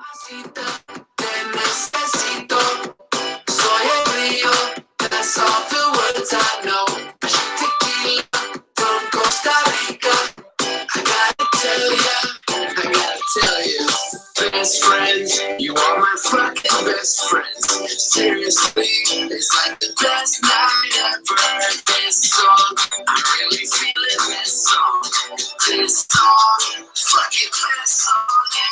Mamacita, te necesito. Soy el río, that's all the words I know. Tequila from Costa Rica. I gotta tell you, best friends, you are my fucking best friends. Seriously, it's like the best night ever. This song, I'm really feeling this song. This song, fucking best song ever.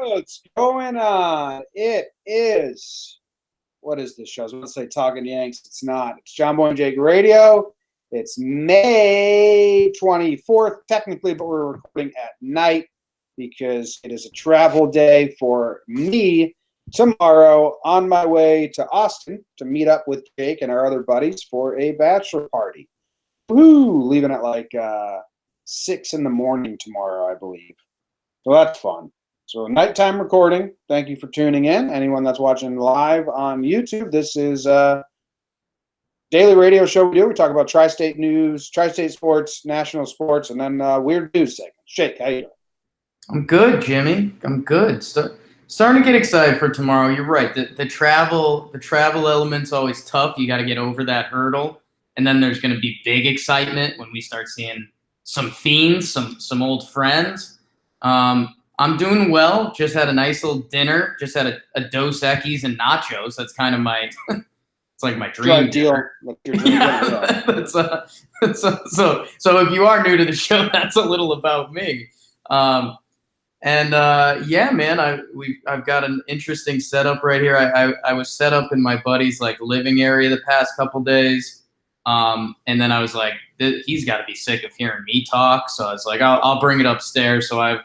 What's going on? It is, what is this show? I was going to say Talking Yanks. It's not. It's Jomboy and Jake Radio. It's May 24th, technically, but we're recording at night because it is a travel day for me tomorrow on my way to Austin to meet up with Jake and our other buddies for a bachelor party. Woo! Leaving at like 6 in the morning tomorrow, I believe. So that's fun. So nighttime recording. Thank you for tuning in. Anyone that's watching live on YouTube, this is daily radio show we do. We talk about tri-state news, tri-state sports, national sports, and then weird news segment. Shake, how you doing? I'm good, Jimmy. I'm good. Starting to get excited for tomorrow. You're right. The travel element's always tough. You got to get over that hurdle, and then there's going to be big excitement when we start seeing some fiends, some old friends. I'm doing well. Just had a nice little dinner. Just had a Dos Equis and nachos. That's kind of my it's like my dream deal. Yeah. So if you are new to the show, that's a little about me. Yeah, man, I've got an interesting setup right here. I was set up in my buddy's like living area the past couple days. And then I was like, he's got to be sick of hearing me talk. So I was like, I'll bring it upstairs. So I've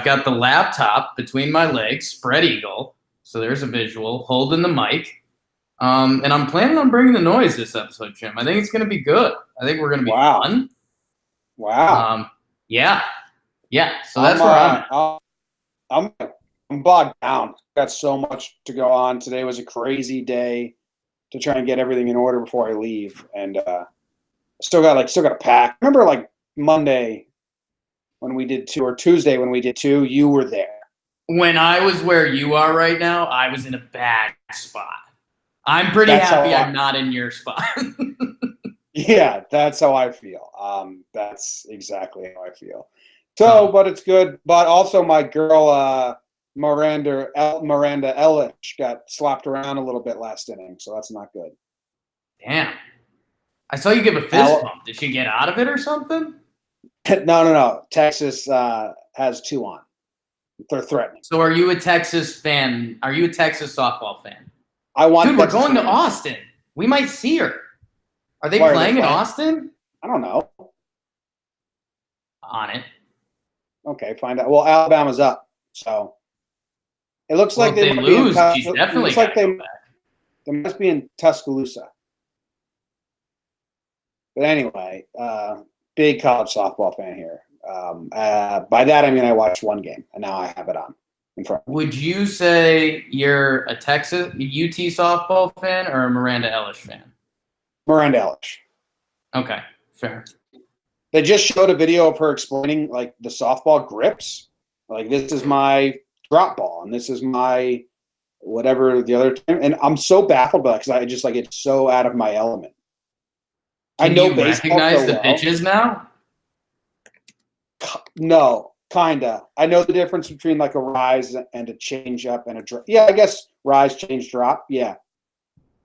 got the laptop between my legs, spread eagle. So there's a visual, holding the mic. And I'm planning on bringing the noise this episode, Jim. I think it's going to be good. I think we're going to be fun. Wow. Yeah. So that's where I'm at. I'm bogged down. Got so much to go on. Today was a crazy day to try and get everything in order before I leave, and still got to pack. Remember, like Monday when we did 2, or Tuesday when we did 2, you were there. When I was where you are right now, I was in a bad spot. I'm pretty happy I'm not in your spot. Yeah, that's how I feel. That's exactly how I feel. So, but it's good. But also, my girl Miranda Ellich got slapped around a little bit last inning, so that's not good. Damn. I saw you give a fist bump. Did she get out of it or something? No. Texas has 2 on. They're threatening. So are you a Texas fan? Are you a Texas softball fan? Dude, we're going to Austin. We might see her. Are they playing in Austin? I don't know. On it. Okay, find out. Well, Alabama's up, so it looks like they lose. She's definitely got to go back. They must be in Tuscaloosa. But anyway, big college softball fan here. By that I mean I watched 1 game, and now I have it on in front of me. Would you say you're a Texas UT softball fan or a Miranda Ellich fan? Miranda Ellich. Okay, fair. They just showed a video of her explaining like the softball grips. Like, this is my drop ball, and this is my whatever the other time. And I'm so baffled by it because I just like it's so out of my element. I know you recognize the pitches now? No, kinda. I know the difference between like a rise and a change up and a drop. Yeah, I guess rise, change, drop. Yeah.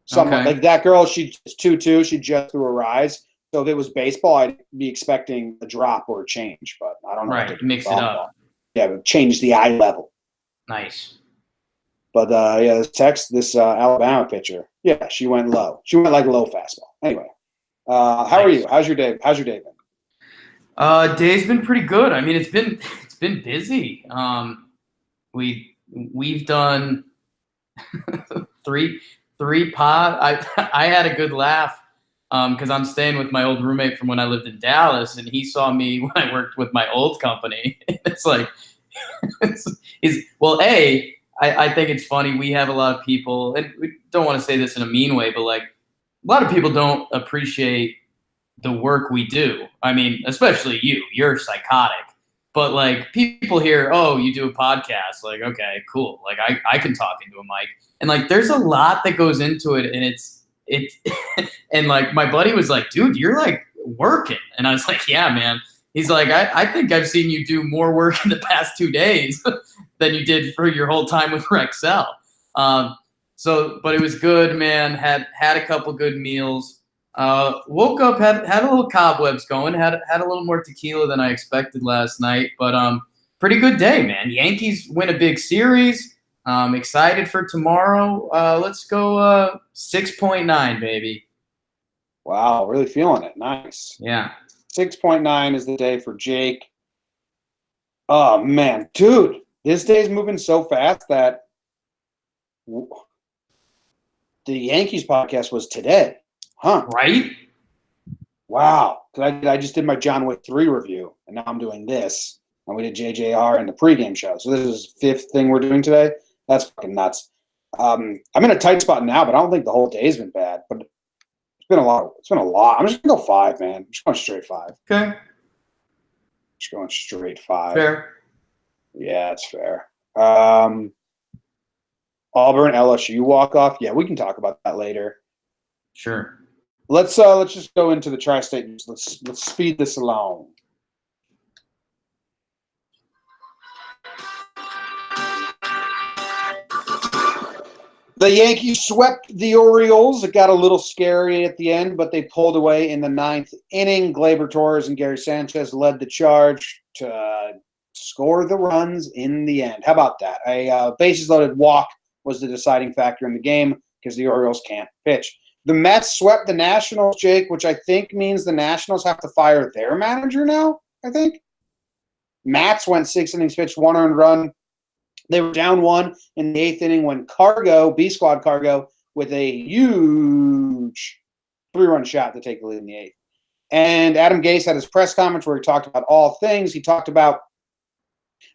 Something like that girl, she's 2-2. She just threw a rise. So if it was baseball, I'd be expecting a drop or a change, but I don't know. Right, mix it up. Yeah, but change the eye level. Nice. But this Alabama pitcher, yeah, she went low. She went like low fastball. Anyway, how are you? How's your day? How's your day been? Day's been pretty good. I mean, it's been busy. We've done three pod. I had a good laugh. Because I'm staying with my old roommate from when I lived in Dallas, and he saw me when I worked with my old company. It's like, I think it's funny. We have a lot of people, and we don't want to say this in a mean way, but like a lot of people don't appreciate the work we do. I mean, especially you're psychotic. But like people hear, oh, you do a podcast. Like, okay, cool. Like I can talk into a mic. And like there's a lot that goes into it. And it and like my buddy was like, dude, you're like working. And I was like, yeah, man. He's like, I think I've seen you do more work in the past 2 days than you did for your whole time with Rexel. But it was good, man. Had a couple good meals. Woke up, had a little cobwebs going, had a little more tequila than I expected last night, but pretty good day, man. Yankees win a big series. Excited for tomorrow. Let's go 6.9, baby. Wow, really feeling it. Nice. Yeah. 6.9 is the day for Jake. Oh man, dude, this day's moving so fast that the Yankees podcast was today. Huh. Right? Wow. I just did my John Wick 3 review, and now I'm doing this. And we did JJR in the pregame show. So this is the 5th thing we're doing today. That's fucking nuts. I'm in a tight spot now, but I don't think the whole day's been bad. But it's been a lot. It's been a lot. I'm just going to go 5, man. I'm just going straight 5. Okay. Just going straight 5. Fair. Yeah, it's fair. Auburn, LSU walk off. Yeah, we can talk about that later. Sure. Let's just go into the tri-state news. Let's speed this along. The Yankees swept the Orioles. It got a little scary at the end, but they pulled away in the 9th inning. Gleyber Torres and Gary Sanchez led the charge to score the runs in the end. How about that? A bases loaded walk was the deciding factor in the game because the Orioles can't pitch. The Mets swept the Nationals, Jake, which I think means the Nationals have to fire their manager now, I think. Mats went 6 innings pitched, 1 earned run. They were down 1 in the 8th inning when B-Squad Cargo, with a huge 3-run shot to take the lead in the 8th. And Adam Gase had his press conference where he talked about all things. He talked about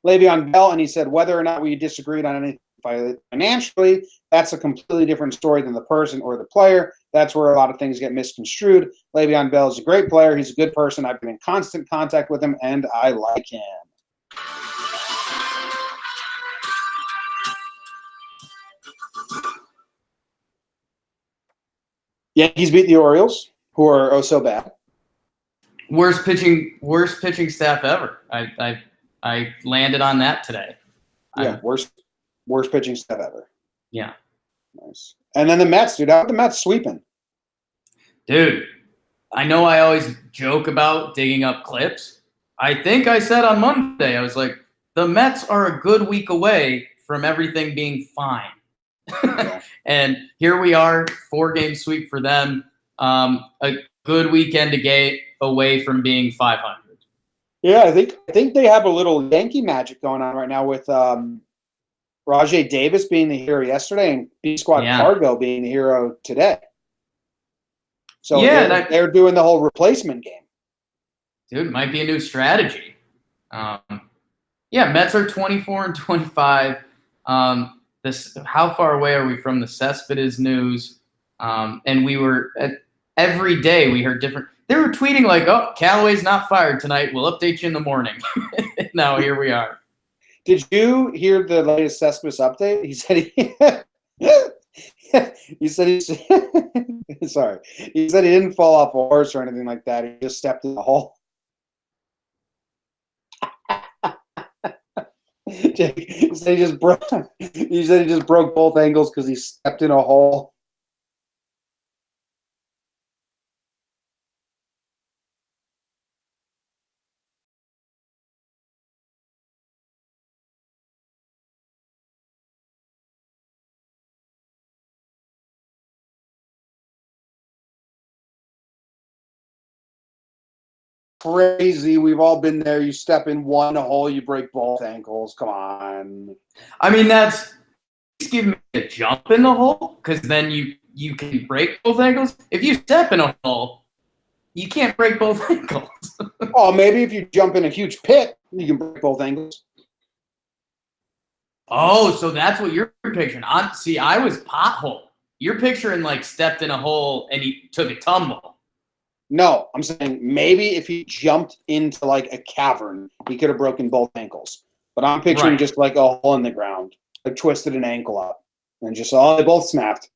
Le'Veon Bell, and he said whether or not we disagreed on anything financially, that's a completely different story than the person or the player. That's where a lot of things get misconstrued. Le'Veon Bell is a great player. He's a good person. I've been in constant contact with him, and I like him. Yankees beat the Orioles, who are oh so bad. Worst pitching staff ever. I landed on that today. Yeah, worst pitching staff ever. Yeah. Nice. And then the Mets, dude. How are the Mets sweeping? Dude, I know I always joke about digging up clips. I think I said on Monday, I was like, the Mets are a good week away from everything being fine. Yeah. And here we are, 4-game sweep for them. A good weekend to get away from being 500. Yeah, I think they have a little Yankee magic going on right now with Rajay Davis being the hero yesterday and B-Squad Cargo being the hero today. So they're doing the whole replacement game. Dude, might be a new strategy. Mets are 24-25. How far away are we from the Cespedes news? And we were every day we heard different. They were tweeting like, "Oh, Callaway's not fired tonight. We'll update you in the morning." Now here we are. Did you hear the latest Cespedes update? He said sorry. He said he didn't fall off a horse or anything like that. He just stepped in the hole. He said he just broke both ankles because he stepped in a hole. Crazy. We've all been there. You step in one hole, you break both ankles. Come on. I mean, that's give me a jump in the hole because then you can break both ankles. If you step in a hole, you can't break both ankles. Oh, maybe if you jump in a huge pit, you can break both ankles. Oh, so that's what you're picturing. See, I was pothole. You're picturing like stepped in a hole and he took a tumble. No, I'm saying maybe if he jumped into like a cavern, he could have broken both ankles. But I'm picturing Right. just like a hole in the ground, like twisted an ankle up, and just they both snapped.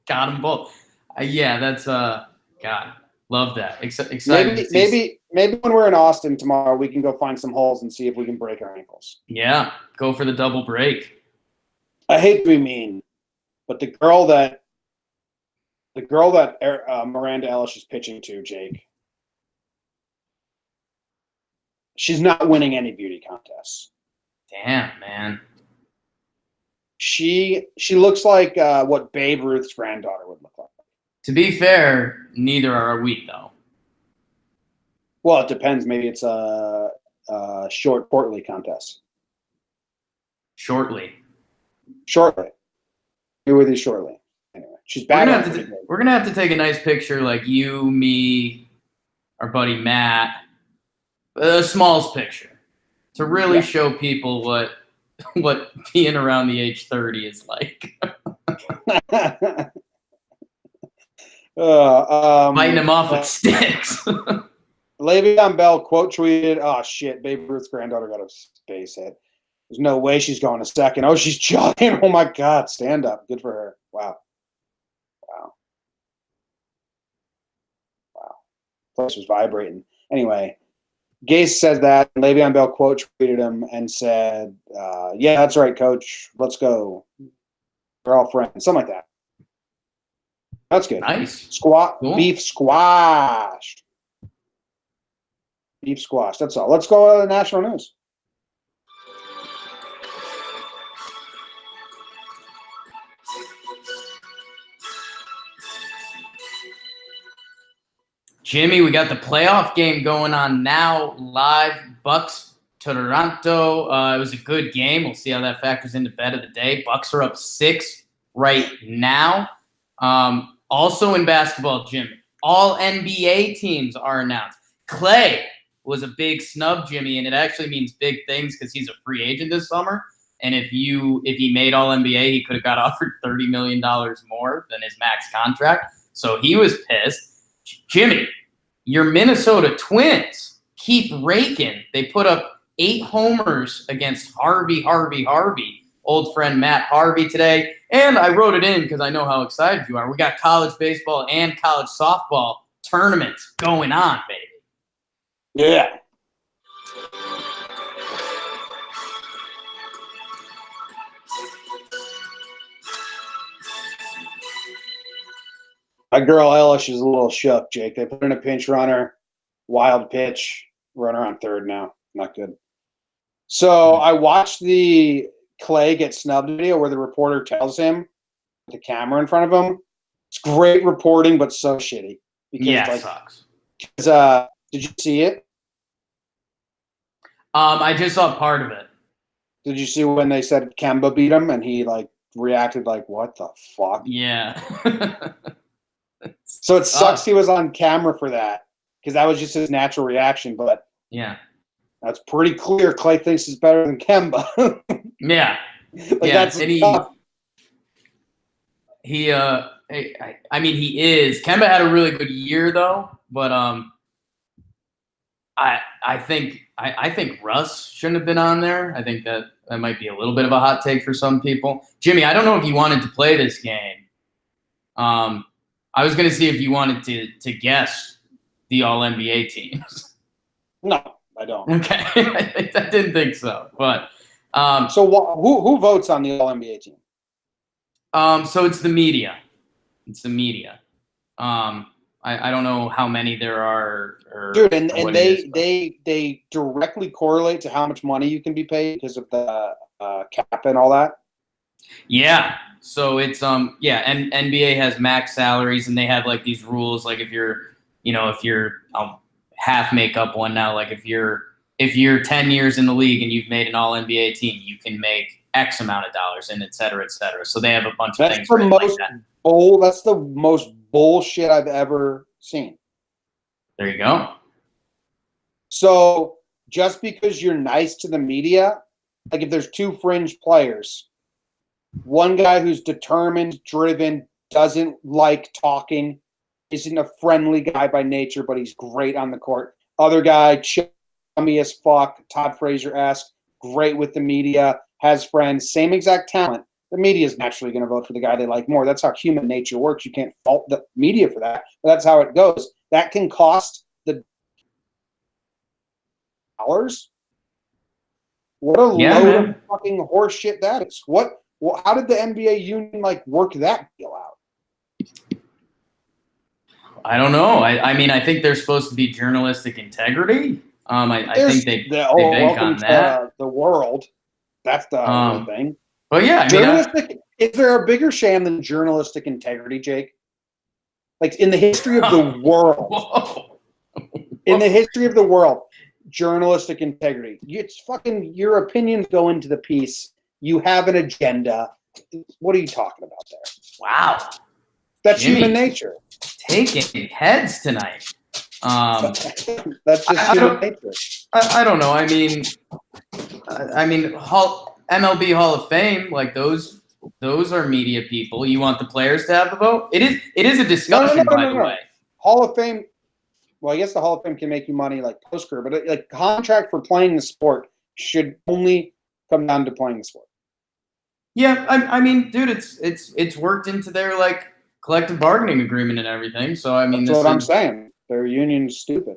Got them both. Yeah, that's God, love that. Excited to see. Maybe when we're in Austin tomorrow, we can go find some holes and see if we can break our ankles. Yeah, go for the double break. I hate to be mean, but the girl that Miranda Ellis is pitching to, Jake, she's not winning any beauty contests. Damn, man. She looks like what Babe Ruth's granddaughter would look like. To be fair, neither are we, though. Well, it depends. Maybe it's a short portly contest. Shortly. Be with you shortly. Anyway, she's We're bad. gonna have to take a nice picture, like you, me, our buddy Matt, the smallest picture, to really show people what being around the age 30 is like. Biting him off with sticks. Le'Veon Bell quote tweeted, "Oh shit, Babe Ruth's granddaughter got a base hit. There's no way she's going to second. Oh, she's jogging. Oh my God, stand up. Good for her. Wow. Place was vibrating. Anyway, Gase said that. And Le'Veon Bell quote tweeted him and said, "Yeah, that's right, coach. Let's go. We're all friends." Something like that. That's good. Nice. Cool. Beef squashed. Beef squash. That's all. Let's go to the national news. Jimmy, we got the playoff game going on now, live. Bucks Toronto. It was a good game. We'll see how that factors into bet of the day. Bucks are up 6 right now. Also in basketball, Jimmy, all NBA teams are announced. Clay was a big snub, Jimmy, and it actually means big things because he's a free agent this summer. And if he made all NBA, he could have got offered $30 million more than his max contract. So he was pissed. Jimmy, your Minnesota Twins keep raking. They put up 8 homers against Harvey, old friend Matt Harvey today. And I wrote it in because I know how excited you are. We got college baseball and college softball tournaments going on, baby. Yeah. My girl Ellis is a little shook, Jake. They put in a pinch runner, wild pitch, runner on third now. Not good. So I watched the Clay get snubbed video where the reporter tells him with the camera in front of him. It's great reporting, but so shitty. Because, it sucks. Did you see it? I just saw part of it. Did you see when they said Kemba beat him and he reacted like, what the fuck? Yeah. So it sucks he was on camera for that because that was just his natural reaction. But yeah, that's pretty clear. Clay thinks he's better than Kemba. Yeah. That's and he is. Kemba had a really good year though, but I think Russ shouldn't have been on there. I think that might be a little bit of a hot take for some people. Jimmy, I don't know if you wanted to play this game. I was going to see if you wanted to guess the All-NBA teams. No, I don't. Okay. I didn't think so. But so who votes on the All-NBA team? So it's the media. It's the media. I don't know how many there are. Dude, and they directly correlate to how much money you can be paid because of the cap and all that. Yeah. So it's and NBA has max salaries and they have like these rules. Like if you're I'll half make up one now. Like if you're 10 years in the league and you've made an All NBA team, you can make X amount of dollars and et cetera, et cetera. So they have a bunch of things. That's the most bullshit I've ever seen. There you go. So just because you're nice to the media, like if there's 2 fringe players, one guy who's determined, driven, doesn't like talking, isn't a friendly guy by nature, but he's great on the court. Other guy, chummy as fuck, Todd Frazier-esque, great with the media, has friends, same exact talent. The media is naturally going to vote for the guy they like more. That's how human nature works. You can't fault the media for that, but that's how it goes. That can cost the dollars. What a load of fucking horse shit that is. How did the NBA union work that deal out? I don't know. I mean, I think there's supposed to be journalistic integrity. I think they bank on that. The world. That's the whole thing. But yeah, is there a bigger sham than journalistic integrity, Jake? Like in the history of the world. Whoa. In the history of the world, journalistic integrity. It's fucking your opinions go into the piece. You have an agenda. What are you talking about there? Wow. That's human nature. Taking heads tonight. That's just human nature. I don't know. I mean, MLB Hall of Fame, like those are media people. You want the players to have the vote? It is a discussion, by the way. Hall of Fame. Well, I guess the Hall of Fame can make you money like post-career, but like contract for playing the sport should only come down to playing the sport. Yeah, I mean, dude, it's worked into their like collective bargaining agreement and everything. So I mean, that's what I'm saying. Their union's stupid.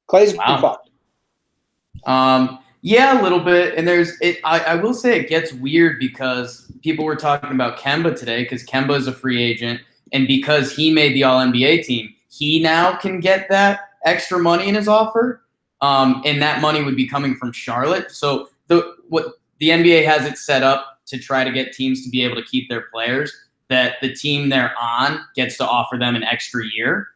Clay's fucked. Yeah, a little bit. And I will say it gets weird because people were talking about Kemba today because Kemba is a free agent, and because he made the All NBA team, he now can get that extra money in his offer, and that money would be coming from Charlotte. So what the NBA has it set up to try to get teams to be able to keep their players, that the team they're on gets to offer them an extra year.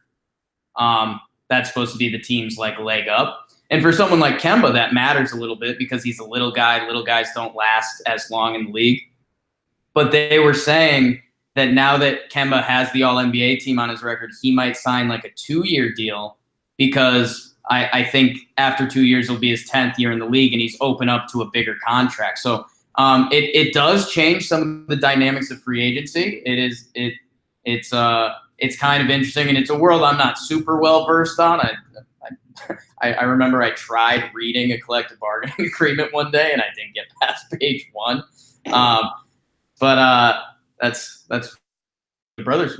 That's supposed to be the team's like leg up. And for someone like Kemba, that matters a little bit because he's a little guy. Little guys don't last as long in the league. But they were saying that now that Kemba has the All-NBA team on his record, he might sign like a 2-year deal because I think after 2 years will be his 10th year in the league and he's open up to a bigger contract. So it does change some of the dynamics of free agency. It's kind of interesting, and it's a world I'm not super well versed on. I remember I tried reading a collective bargaining agreement one day and I didn't get past page 1. But that's the brothers.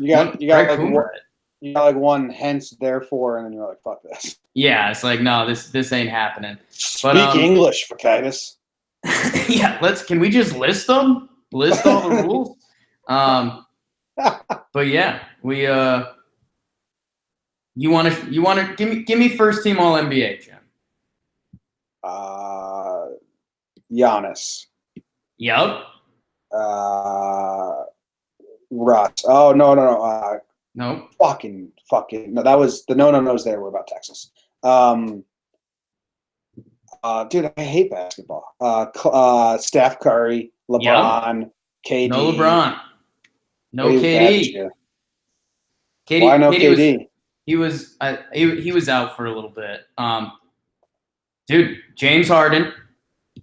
You got one hence therefore, and then you're like, fuck this. Yeah, it's like, no, this ain't happening. Speak English, for Titus. Yeah, can we just list them? List all the rules? But yeah, we you want to give me first team All NBA, Jim. Giannis. Yep. Russ. Oh no. No. Fucking. No, that was the no-no-nos there were about Texas. Dude, I hate basketball. Steph Curry, LeBron, KD. No LeBron. No KD. KD. Why no KD? He was out for a little bit. Dude, James Harden,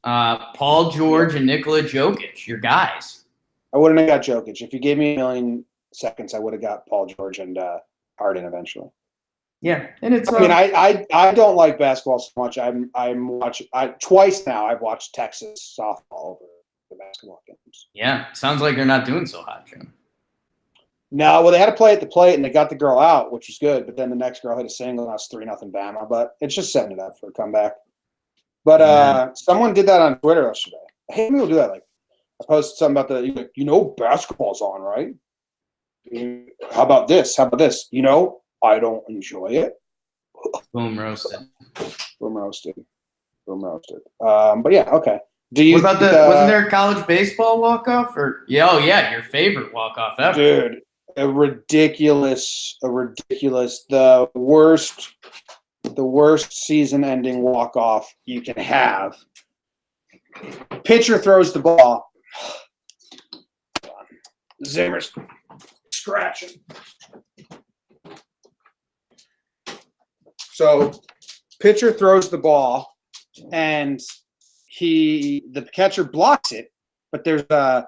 Paul George, and Nikola Jokic, your guys. I wouldn't have got Jokic. If you gave me 1,000,000 seconds, I would have got Paul George and Harden eventually. Yeah, and it's. I mean, I don't like basketball so much. I'm watching. Twice now I've watched Texas softball over the basketball games. Yeah, sounds like they're not doing so hot, Jim. No, well, they had to play at the plate, and they got the girl out, which was good. But then the next girl hit a single, and that's 3-0 Bama. But it's just setting it up for a comeback. But someone did that on Twitter yesterday. I hate people do that. Like, I posted something about basketball's on, right? How about this? I don't enjoy it. Boom roasted. Boom roasted. But yeah, okay. What about wasn't there a college baseball walk-off? Yeah, your favorite walk-off ever. Dude, a ridiculous, the worst season-ending walk-off you can have. Pitcher throws the ball. Zimmer's scratching. So, pitcher throws the ball, and the catcher blocks it, but there's the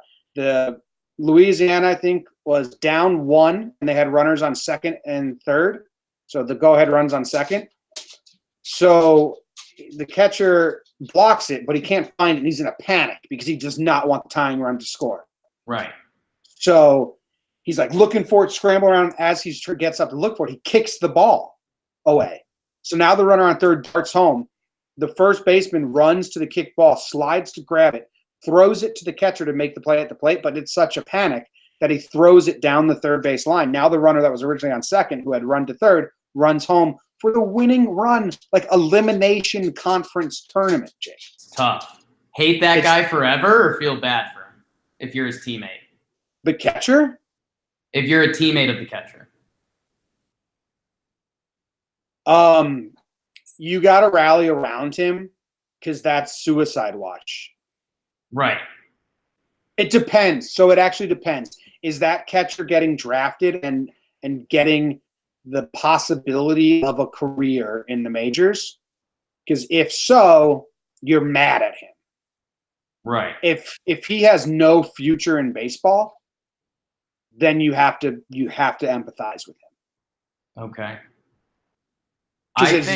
Louisiana, I think, was down 1, and they had runners on second and third. So the go-ahead runs on second. So the catcher blocks it, but he can't find it, and he's in a panic because he does not want the tying run to score. Right. So he's like looking for it, scramble around. As he gets up to look for it, he kicks the ball away. So now the runner on third darts home. The first baseman runs to the kick ball, slides to grab it, throws it to the catcher to make the play at the plate, but it's such a panic that he throws it down the third base line. Now the runner that was originally on second, who had run to third, runs home for the winning run, like elimination conference tournament, Jake. It's tough. Hate that guy forever or feel bad for him if you're his teammate? The catcher? If you're a teammate of the catcher. You got to rally around him because that's suicide watch. Right. It depends. So it actually depends. Is that catcher getting drafted and getting the possibility of a career in the majors? Because if so, you're mad at him. Right. If he has no future in baseball, then you have to empathize with him. Okay. Because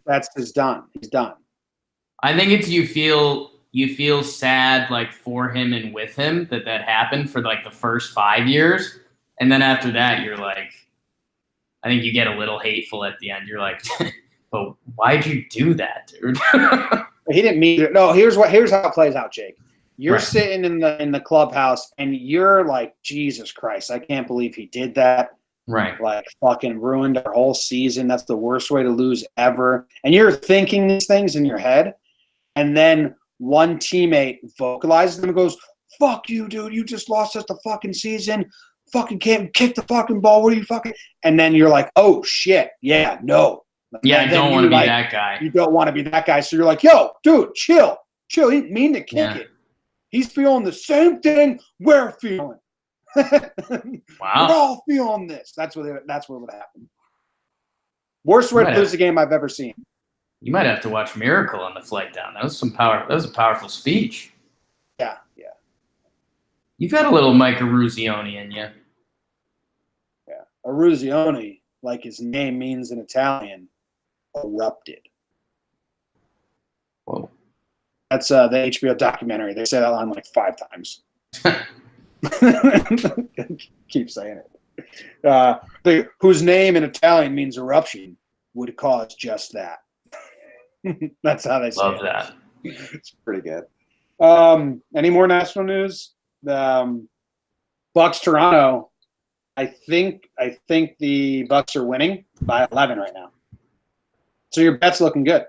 that's his done. He's done. I think it's you feel sad like for him and with him that happened for like the first 5 years, and then after that you're like, I think you get a little hateful at the end. You're like, but why'd you do that, dude? He didn't mean it. No, here's how it plays out, Jake. You're Right. sitting in the clubhouse and you're like, Jesus Christ, I can't believe he did that. Right. Like fucking ruined our whole season. That's the worst way to lose ever. And you're thinking these things in your head. And then one teammate vocalizes them and goes, fuck you, dude. You just lost us the fucking season. Fucking can't kick the fucking ball. What are you fucking? And then you're like, oh shit. Yeah, no. Yeah, And I then don't want to be like, that guy. You don't want to be that guy. So you're like, yo, dude, chill. Chill. He didn't mean to kick it. He's feeling the same thing we're feeling. Wow. We're all feeling this. That's what would happen. Worst way to lose a game I've ever seen. You might have to watch Miracle on the flight down. That was a powerful speech. Yeah. You've got a little Mike Eruzione in you. Yeah. Eruzione, like his name means in Italian, erupted. Whoa. That's the HBO documentary. They say that line like 5 times. Keep saying it. Whose name in Italian means eruption would cause just that. That's how they say Love it. that. It's pretty good. Any more national news? Bucks Toronto. I think the Bucks are winning by 11 right now. So your bet's looking good.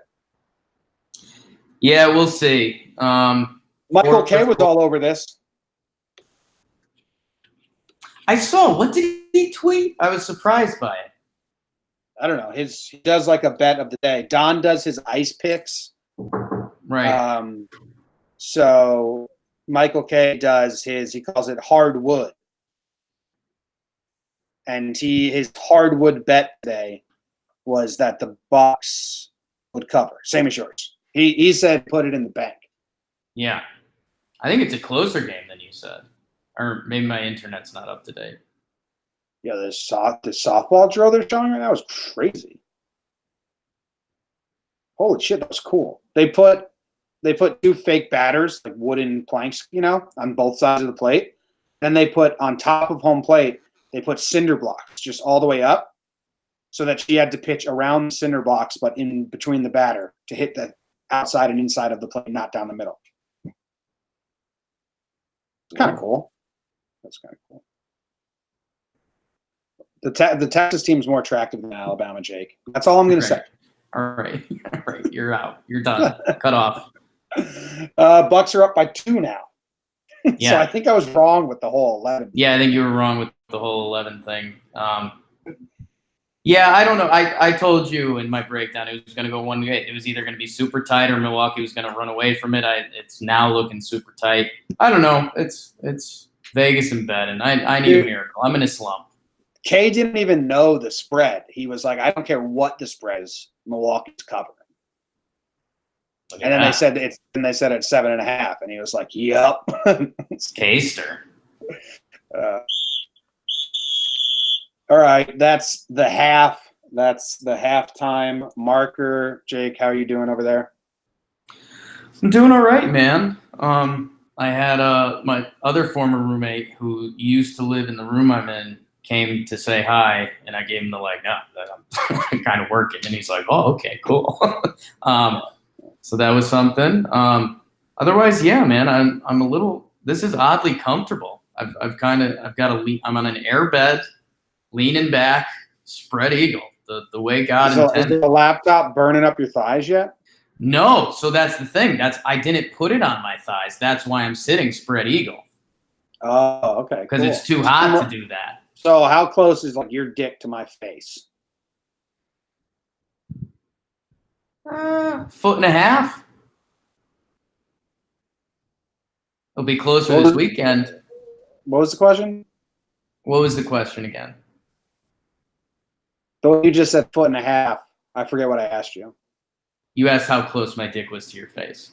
Yeah, we'll see. Michael K was all over this. I saw. What did he tweet? I was surprised by it. I don't know. He does like a bet of the day. Don does his ice picks. Right. So Michael K does he calls it hardwood. And his hardwood bet today was that the Bucks would cover. Same as yours. He said put it in the bank. Yeah. I think it's a closer game than you said. Or maybe my internet's not up to date. Yeah, the softball drill they're showing right now is crazy. Holy shit, that was cool. They put 2 fake batters, like wooden planks, on both sides of the plate. Then they put on top of home plate, they put cinder blocks just all the way up so that she had to pitch around the cinder blocks, but in between the batter to hit the outside and inside of the plate, not down the middle. It's kind of cool. That's kind of cool. The Texas team's more attractive than Alabama, Jake. That's all I'm going to say. All right. You're out. You're done. Cut off. Bucks are up by 2 now. Yeah. So I think I was wrong with the whole 11. Yeah, I think you were wrong with the whole 11 thing. Yeah, I don't know. I told you in my breakdown it was going to go one way. It was either going to be super tight or Milwaukee was going to run away from it. It's now looking super tight. I don't know. It's Vegas in bed, and I need a miracle. I'm in a slump. Kay didn't even know the spread. He was like, I don't care what the spread is. Milwaukee's covering. And then they said it's 7.5, and he was like, "Yep." Caster. All right, that's the half. That's the halftime marker. Jake, how are you doing over there? I'm doing all right, man. I had my other former roommate who used to live in the room I'm in came to say hi, and I gave him the like, no, I'm kind of working, and he's like, oh, okay, cool. So that was something. Otherwise, yeah, man, I'm a little. This is oddly comfortable. I've got a I'm on an air bed, leaning back, spread eagle, the way God intended. Is the laptop burning up your thighs yet? No, so that's the thing. I didn't put it on my thighs. That's why I'm sitting spread eagle. Oh, okay. Because it's too hot to do that. So how close is like your dick to my face? 1.5 feet. It'll be closer this weekend. What was the question? What was the question again? Though you just said 1.5 feet. I forget what I asked you. You asked how close my dick was to your face.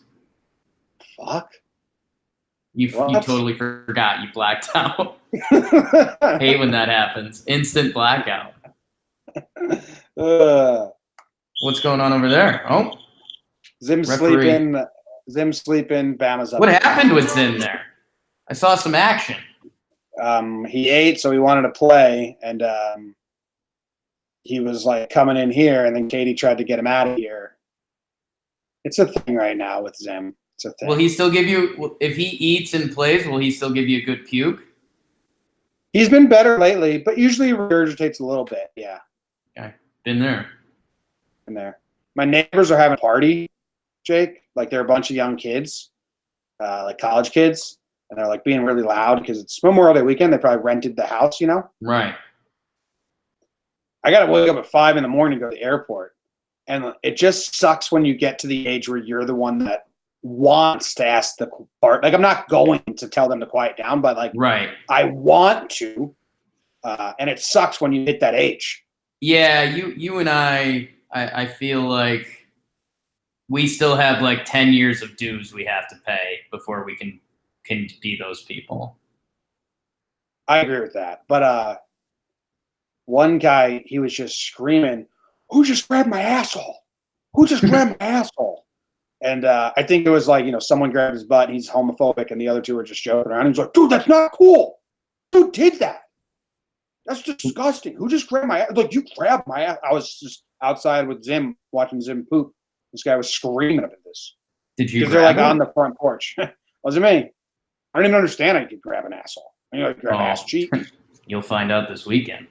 Fuck. You totally forgot. You blacked out. Hate when that happens. Instant blackout. What's going on over there? Oh, Zim's sleeping. Zim's sleeping. Bama's up. What happened with Zim there? I saw some action. He ate, so he wanted to play, and he was like coming in here, and then Katie tried to get him out of here. It's a thing right now with Zim. It's a thing. Will he still give you, if he eats and plays, will he still give you a good puke? He's been better lately, but usually he regurgitates a little bit. Yeah. Okay. Been there. Been there. My neighbors are having a party, Jake. Like they're a bunch of young kids, like college kids, and they're like being really loud because it's Memorial Day weekend. They probably rented the house, you know? Right. I got to wake up at 5 a.m. to go to the airport. And it just sucks when you get to the age where you're the one that wants to ask the part. Like, I'm not going to tell them to quiet down, but like, right. I want to. And it sucks when you hit that age. Yeah, you and I feel like we still have like 10 years of dues we have to pay before we can be those people. I agree with that. But one guy, he was just screaming, "Who just grabbed my asshole? Who just grabbed my asshole?" And I think it was like, someone grabbed his butt and he's homophobic and the other two were just joking around. He's like, "Dude, that's not cool. Who did that? That's disgusting. Who just grabbed my ass?" Like, you grabbed my ass. I was just outside with Zim, watching Zim poop. This guy was screaming up at this. Did you? Because they're like on the front porch. Wasn't me. I don't even understand how you could grab an asshole. You grab ass cheek. You'll find out this weekend.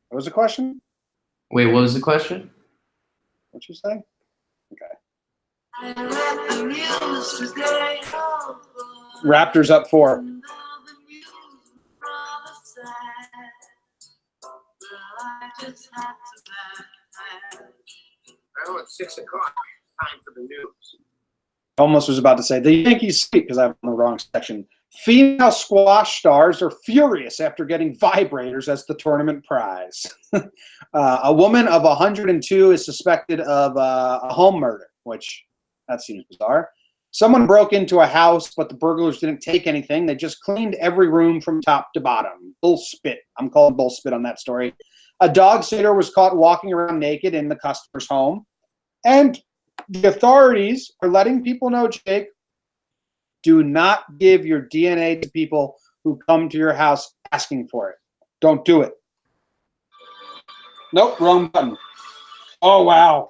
What was the question? Wait, what was the question? What'd you say? Okay. Raptors up 4. Oh, it's 6 o'clock. Time for the news. Almost was about to say the Yankees speak because I'm on the wrong section. Female squash stars are furious after getting vibrators as the tournament prize. A woman of 102 is suspected of a home murder, which that seems bizarre. Someone broke into a house, but the burglars didn't take anything. They just cleaned every room from top to bottom. Bullspit. I'm calling bullspit on that story. A dog sitter was caught walking around naked in the customer's home. And the authorities are letting people know, Jake, do not give your DNA to people who come to your house asking for it. Don't do it. Nope, wrong button. Oh, wow.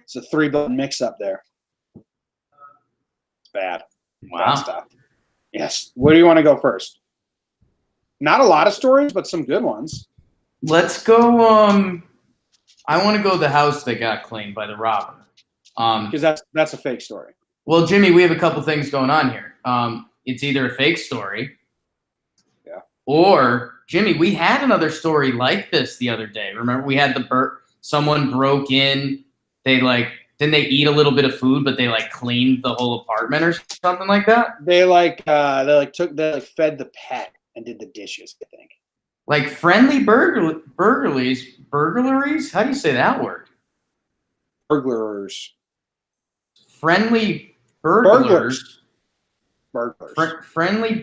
It's a 3-button mix-up there. It's bad. Wow. Bad stuff. Yes. Where do you want to go first? Not a lot of stories, but some good ones. Let's go. I want to go the house that got cleaned by the robber. Because that's a fake story. Well, Jimmy, we have a couple things going on here. It's either a fake story. Yeah. Or, Jimmy, we had another story like this the other day. Remember, we had someone broke in. Didn't they eat a little bit of food, but they cleaned the whole apartment or something like that? They fed the pet and did the dishes, I think. Like friendly burglaries? How do you say that word? Burglars. Friendly burglars. Burglars. Friendly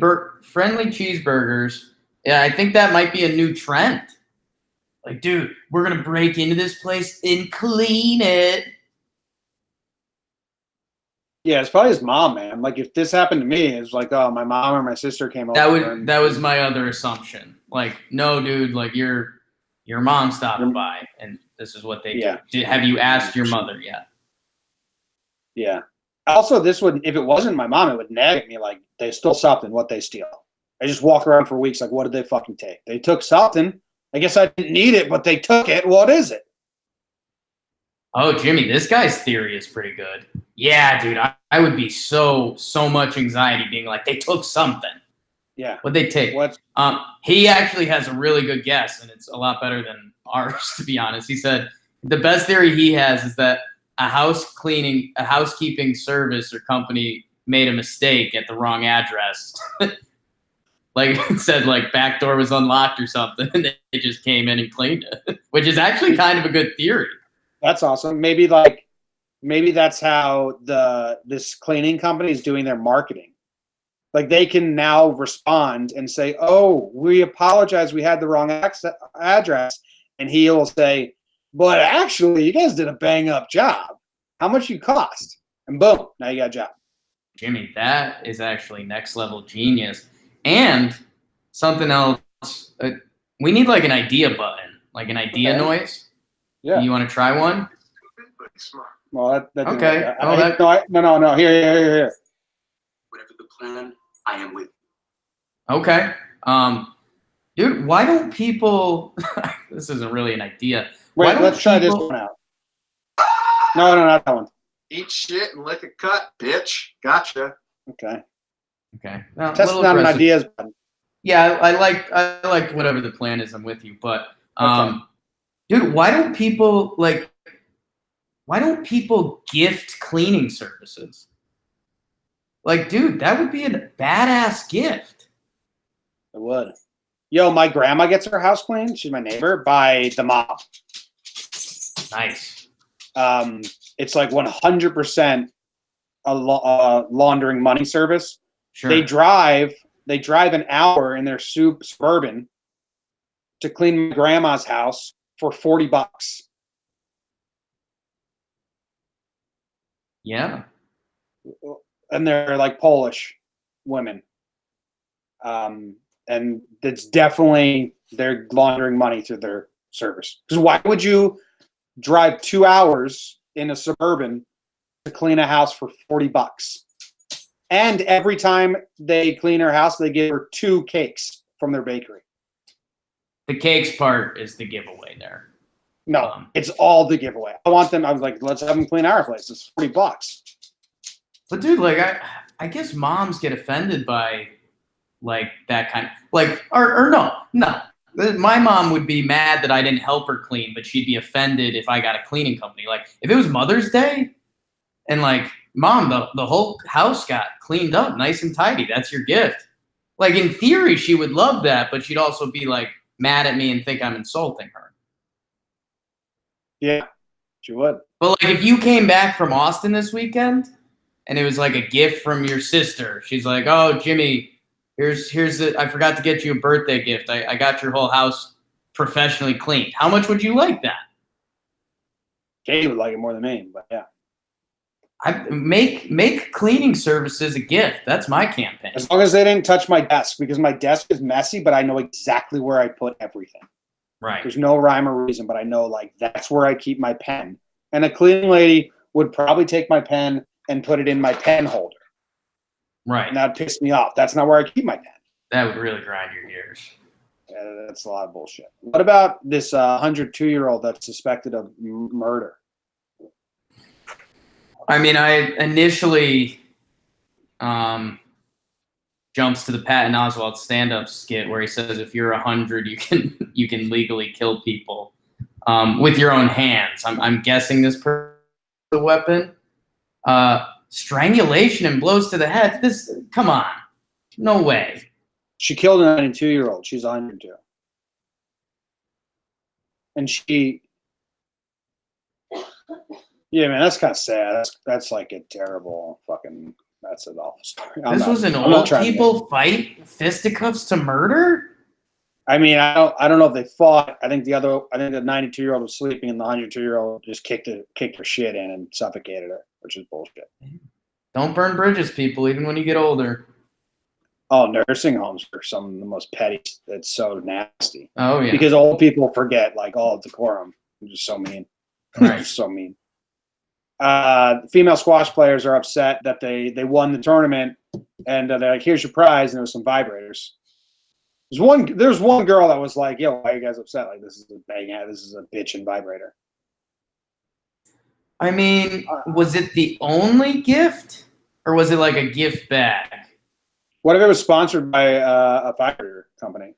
cheeseburgers. Yeah, I think that might be a new trend. Like, dude, we're gonna break into this place and clean it. Yeah, it's probably his mom, man. Like, if this happened to me, it's like, oh, my mom or my sister came over. That was my other assumption. Like, no, dude, like your mom stopped by, and this is what they do. Have you asked your mother yet? Yeah. Also, this would, if it wasn't my mom, it would nag at me like they stole something. What they steal? I just walk around for weeks like, what did they fucking take? They took something. I guess I didn't need it, but they took it. What is it? Oh, Jimmy, this guy's theory is pretty good. Yeah, dude, I would be so much anxiety being like, they took something. Yeah. What'd they take? What? He actually has a really good guess, and it's a lot better than ours, to be honest. He said the best theory he has is that a housekeeping service or company made a mistake at the wrong address. Like it said, like back door was unlocked or something, and they just came in and cleaned it, which is actually kind of a good theory. That's awesome. Maybe that's how this cleaning company is doing their marketing. Like they can now respond and say, "Oh, we apologize. We had the wrong address," and he'll say, "But actually, you guys did a bang up job. How much you cost?" And boom, now you got a job. Jimmy, that is actually next level genius. And something else, we need like an idea button, like an idea noise. Yeah. You want to try one? Well, that okay. No. Here. Whatever the plan, I am with you. Okay. Dude, why don't people? This isn't really an idea. Wait, let's try this one out. No, not that one. Eat shit and lick a cut, bitch. Gotcha. Okay. No, testing out an ideas button. Yeah, I like whatever the plan is. I'm with you, but dude, why don't people gift cleaning services? Like, dude, that would be a badass gift. It would. Yo, my grandma gets her house cleaned. She's my neighbor by the mob. Nice. It's like 100% a laundering money service. Sure. They drive an hour in their Suburban to clean my grandma's house for $40. Yeah. And they're like Polish women. And it's definitely they're laundering money through their service. Because why would you drive 2 hours in a Suburban to clean a house for $40? And every time they clean her house, they give her 2 cakes from their bakery. The cakes part is the giveaway there. No, it's all the giveaway. I was like, let's have them clean our place. It's $40. But dude, like I guess moms get offended by like that kind of like or no. My mom would be mad that I didn't help her clean, but she'd be offended if I got a cleaning company. Like if it was Mother's Day and like, Mom, the whole house got cleaned up nice and tidy. That's your gift. Like in theory, she would love that, but she'd also be like mad at me and think I'm insulting her. Yeah, she would. But like if you came back from Austin this weekend and it was like a gift from your sister, she's like, "Oh, Jimmy, here's I forgot to get you a birthday gift. I got your whole house professionally cleaned." How much would you like that? Katie would like it more than me, but yeah. I make cleaning services a gift. That's my campaign. As long as they didn't touch my desk, because my desk is messy, but I know exactly where I put everything. Right. There's no rhyme or reason, but I know like that's where I keep my pen. And a cleaning lady would probably take my pen and put it in my pen holder. Right. And that'd piss me off. That's not where I keep my pen. That would really grind your gears. Yeah, that's a lot of bullshit. What about this 102-year-old that's suspected of murder? I mean, I initially jumps to the Patton Oswalt stand-up skit where he says, "If you're 100, you can legally kill people with your own hands." I'm guessing this person the weapon. Strangulation and blows to the head. Come on, no way. She killed a 92-year-old. She's 102, and she Yeah, man, that's kind of sad. That's like a terrible fucking. That's an awful story. This was an I'm not old trying to people fight, fisticuffs to murder. I mean, I don't know if they fought. I think the 92-year-old was sleeping, and the 102-year-old just kicked her shit in and suffocated her, which is bullshit. Don't burn bridges, people, even when you get older. Oh, nursing homes are some of the most petty. It's so nasty. Oh yeah, because old people forget like all decorum. They're just so mean. right. Just so mean. Female squash players are upset that they won the tournament, and they're like, "Here's your prize," and there was some vibrators. There's one girl that was like, "Yo, why are you guys upset? Like, this is a bitchin' vibrator." I mean, was it the only gift, or was it like a gift bag? What if it was sponsored by a vibrator company?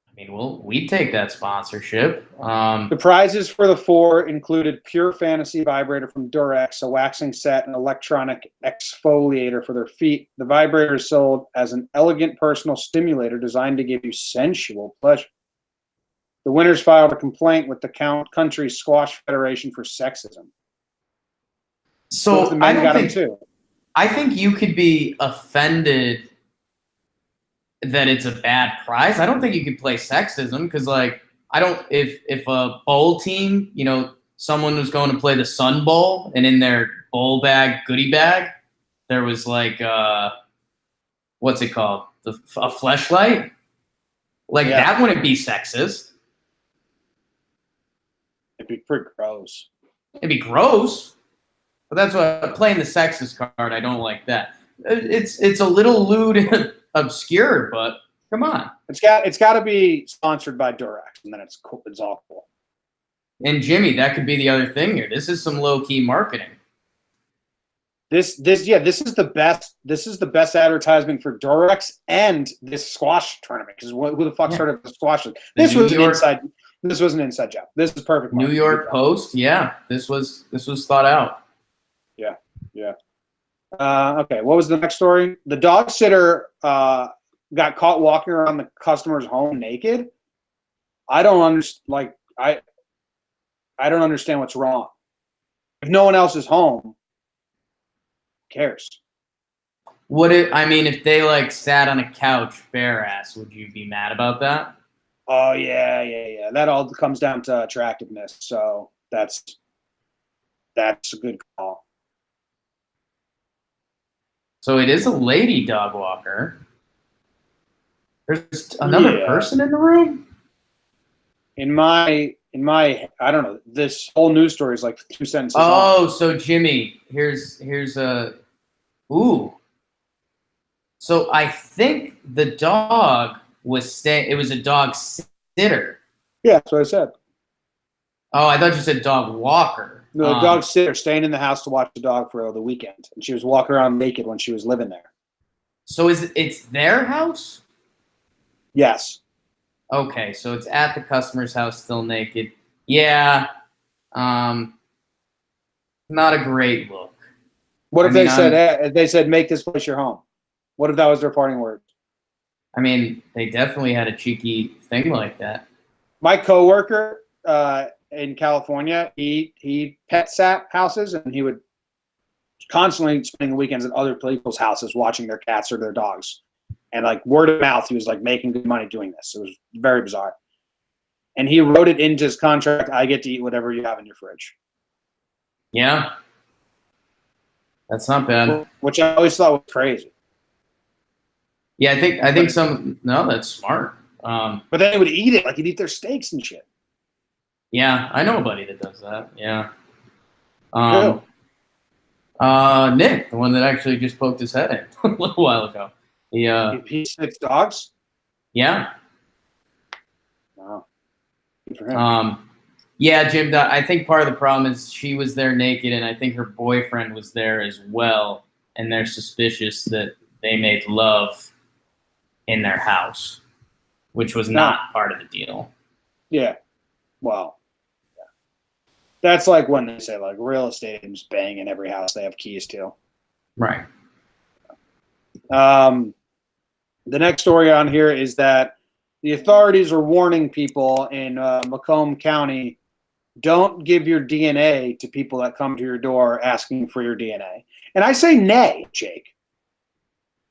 I mean, we'd take that sponsorship. The prizes for the four included Pure Fantasy vibrator from Durex, a waxing set, and electronic exfoliator for their feet. The vibrator is sold as an elegant personal stimulator designed to give you sensual pleasure. The winners filed a complaint with the country squash federation for sexism. So the men got them too. I think you could be offended that it's a bad prize. I don't think you could play sexism because, like, if a bowl team, you know, someone was going to play the Sun Bowl and in their bowl bag, goodie bag, there was like, what's it called? A fleshlight? Like, that wouldn't be sexist. It'd be pretty gross. It'd be gross. But that's what playing the sexist card, I don't like that. It's a little lewd and obscure, but come on. It's got to be sponsored by Durex, and then it's cool. It's all cool. And Jimmy, that could be the other thing here. This is some low key marketing. This is the best. This is the best advertisement for Durex and this squash tournament. Because who the fuck started the squash? This was an inside job. This is perfect. New York Post. Yeah, this was thought out. Yeah. Okay, what was the next story? The dog sitter got caught walking around the customer's home naked. I don't understand. I don't understand what's wrong. If no one else is home, who cares? If they like sat on a couch bare ass, would you be mad about that? Oh yeah. That all comes down to attractiveness. So that's a good call. So it is a lady dog walker. There's another person in the room? In my I don't know. This whole news story is like 2 sentences long. So Jimmy, here's a So I think the dog was it was a dog sitter. Yeah, that's what I said. Oh, I thought you said dog walker. No, the dog sitter staying in the house to watch the dog for the weekend, and she was walking around naked when she was living there. So it's their house? Yes. Okay, so it's at the customer's house, still naked. Yeah, not a great look. What if they said, "Make this place your home"? What if that was their parting word? I mean, they definitely had a cheeky thing like that. My coworker in California, he pet sat houses, and he would constantly spending the weekends at other people's houses watching their cats or their dogs. And like word of mouth, he was like making good money doing this. It was very bizarre. And he wrote it into his contract, I get to eat whatever you have in your fridge. Yeah. That's not bad. Which I always thought was crazy. Yeah, I think that's smart. But then he would eat it, like he'd eat their steaks and shit. Yeah, I know a buddy that does that. Yeah. Nick, the one that actually just poked his head in a little while ago. He sits dogs? Yeah. Wow. Good for him. Yeah, Jim, I think part of the problem is she was there naked, and I think her boyfriend was there as well, and they're suspicious that they made love in their house, which was not part of the deal. Yeah. Well, yeah. That's like when they say like real estate agents bang in every house they have keys to. Right. The next story on here is that the authorities are warning people in Macomb County don't give your DNA to people that come to your door asking for your DNA. And I say nay, Jake.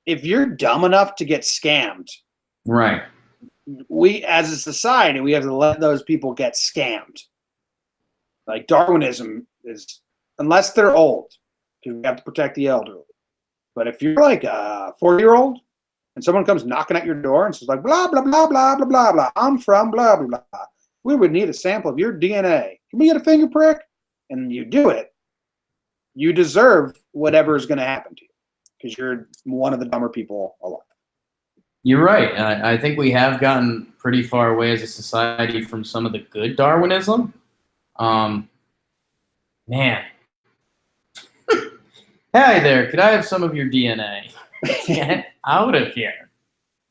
If you're dumb enough to get scammed, Right. we as a society, we have to let those people get scammed. Like Darwinism is, unless they're old, because we have to protect the elderly. But if you're like a 40-year-old and someone comes knocking at your door and says like, blah, blah, blah, blah, blah, blah, blah, I'm from blah, blah, blah, we would need a sample of your DNA. Can we get a finger prick? And you do it. You deserve whatever is going to happen to you because you're one of the dumber people alive. You're right. I think we have gotten pretty far away as a society from some of the good Darwinism. Man. Hey there, could I have some of your DNA? Get out of here.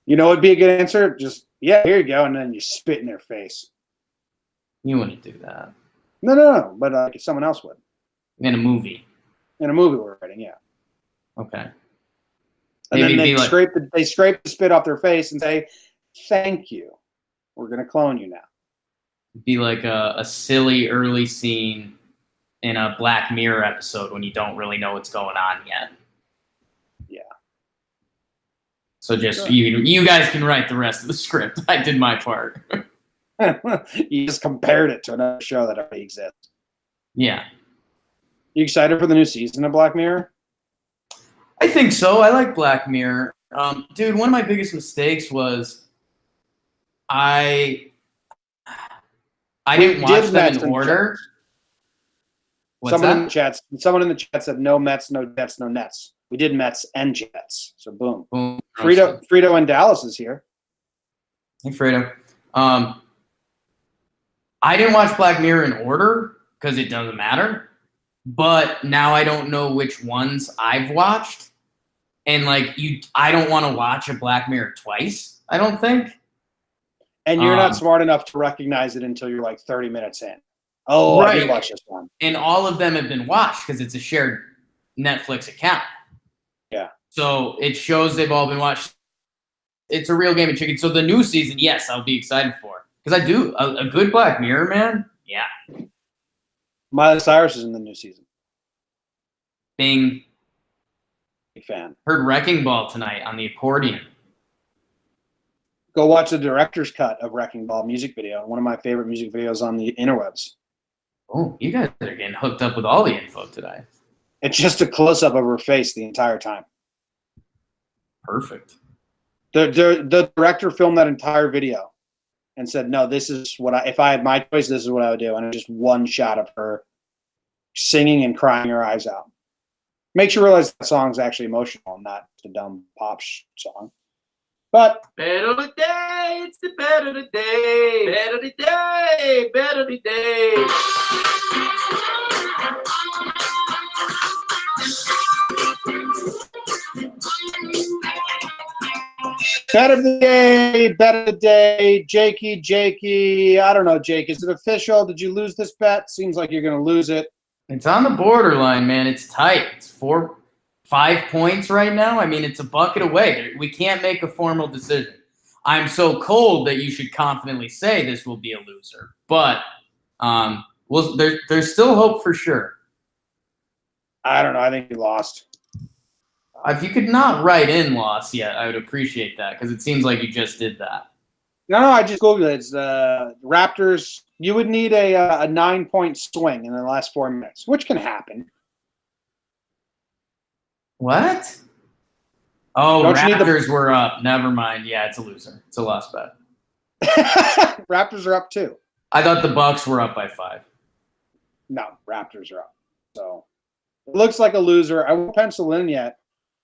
You know what would be a good answer? Just, yeah, here you go. And then you spit in their face. You wouldn't do that. No. But like someone else would. In a movie. In a movie we're writing, yeah. Okay. And Maybe then they like, scrape the spit off their face and say, thank you. We're going to clone you now. be like a silly early scene in a Black Mirror episode when you don't really know what's going on yet. Yeah. So just Sure. you guys can write the rest of the script. I did my part. You just compared it to another show that already exists. Yeah. You excited for the new season of Black Mirror? I think so. I like Black Mirror. Dude, one of my biggest mistakes was I didn't watch them in order. What's Someone that? in the chat said no Mets, no Jets, no Nets. We did Mets and Jets. So boom. Boom. Frito and Dallas is here. Hey, Fredo. I didn't watch Black Mirror in order because it doesn't matter. But now I don't know which ones I've watched. And I don't want to watch a Black Mirror twice, I don't think. And you're not smart enough to recognize it until you're like 30 minutes in. Oh, right. I did watch this one. And all of them have been watched because it's a shared Netflix account. Yeah. So it shows they've all been watched. It's a real game of chicken. So the new season, yes, I'll be excited for. Because I do. A good Black Mirror, man. Yeah. Miley Cyrus is in the new season. Bing. Big fan. Heard Wrecking Ball tonight on the accordion. Go watch the director's cut of Wrecking Ball music video. One of my favorite music videos on the interwebs. Oh, you guys are getting hooked up with all the info today. It's just a close-up of her face the entire time. Perfect. The director filmed that entire video and said, no, this is what if I had my choice, this is what I would do. And it's just one shot of her singing and crying her eyes out. Makes you realize that song's actually emotional and not a dumb pop song. But better the day, it's the better the day, better the day, better the day. better the day, Jakey. I don't know, Jake. Is it official? Did you lose this bet? Seems like you're going to lose it. It's on the borderline, man. It's tight. It's 5 points right now. I mean, it's a bucket away. We can't make a formal decision. I'm so cold that you should confidently say this will be a loser. But there's still hope for sure. I don't know. I think you lost. If you could not write in loss yet, I would appreciate that because it seems like you just did that. No, I just Googled it. It's the Raptors. You would need a 9-point swing in the last 4 minutes, which can happen. What? Oh, Raptors were up. Never mind. Yeah, it's a loser. It's a lost bet. Raptors are up too. I thought the Bucks were up by 5. No, Raptors are up. So it looks like a loser. I won't pencil in yet.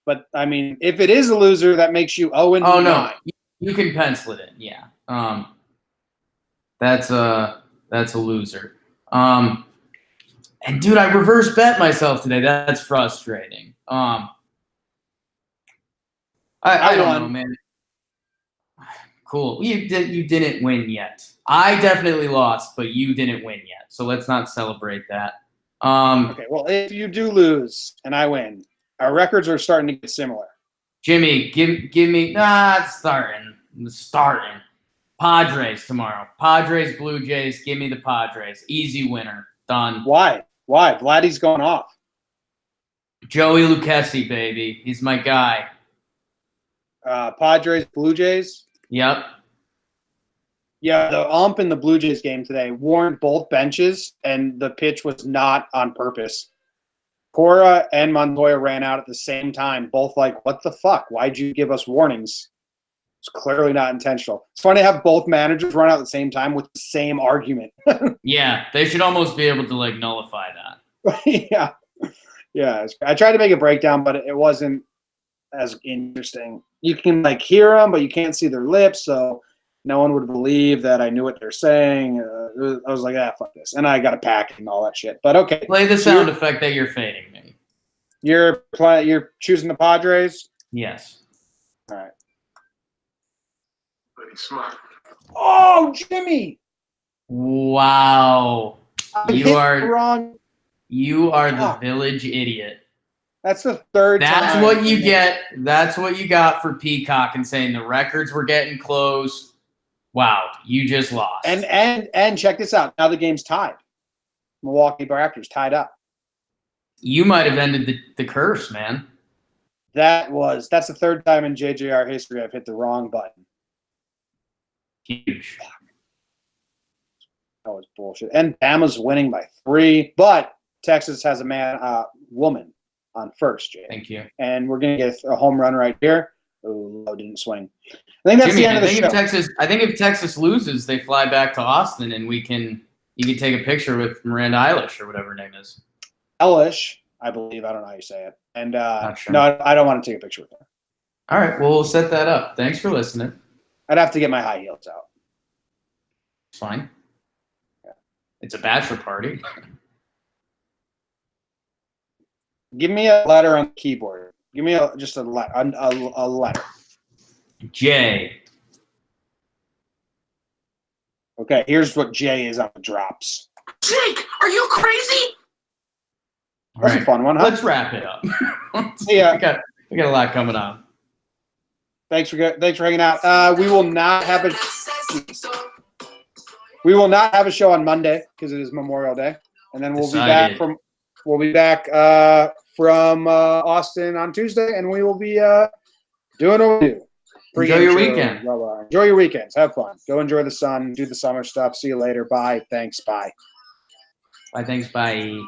But, I mean, if it is a loser, that makes you 0-9. Oh, no. You can pencil it in, yeah. That's a loser. And, dude, I reverse bet myself today. That's frustrating. I don't know, man. Cool. You didn't win yet. I definitely lost, but you didn't win yet. So let's not celebrate that. Okay, well, if you do lose and I win, our records are starting to get similar. Jimmy, give me. Nah, it's starting. Padres tomorrow. Padres, Blue Jays. Give me the Padres. Easy winner. Done. Why? Vladdy's going off. Joey Lucchesi, baby. He's my guy. Padres, Blue Jays. Yep. Yeah, the ump in the Blue Jays game today warned both benches, and the pitch was not on purpose. Cora and Montoya ran out at the same time, both like, what the fuck? Why'd you give us warnings? It's clearly not intentional. It's funny to have both managers run out at the same time with the same argument. Yeah, they should almost be able to, like, nullify that. Yeah. Yeah. I tried to make a breakdown, but it wasn't as interesting. You can, like, hear them, but you can't see their lips, so no one would believe that I knew what they're saying. I was like, fuck this. And I got a pack and all that shit. But okay. Play the sound effect that you're fading me. You're choosing the Padres? Yes. All right. Pretty smart. Oh, Jimmy! Wow. I You hit are wrong. You are the Fuck. village idiot. That's the third time. That's what you get. That's what you got for Peacock and saying the records were getting close. Wow, you just lost. And check this out. Now the game's tied. Milwaukee Raptors tied up. You might have ended the curse, man. That's the third time in JJR history I've hit the wrong button. Huge. That was bullshit. And Bama's winning by 3, but Texas has a woman on first, Jay. Thank you. And we're gonna get a home run right here. Oh, didn't swing. I think that's Jimmy, the end of the show. I think if Texas loses, they fly back to Austin, and you can take a picture with Miranda Eilish or whatever her name is. Eilish, I believe. I don't know how you say it. And Sure. no, I don't want to take a picture with her. All right, well, we'll set that up. Thanks for listening. I'd have to get my high heels out. Fine. Yeah. It's a bachelor party. Give me a letter on the keyboard. Give me just a letter. J. Okay, here's what J is on the drops. Jake, are you crazy? All That's right. a fun one, huh? Let's wrap it up. Yeah. We got a lot coming on. Thanks for hanging out. We will not have a show on Monday because it is Memorial Day, and then we'll be back from Austin on Tuesday, and we will be doing what we do. Enjoy your weekend. Blah, blah. Enjoy your weekends. Have fun. Go enjoy the sun. Do the summer stuff. See you later. Bye. Thanks. Bye. Bye. Thanks. Bye.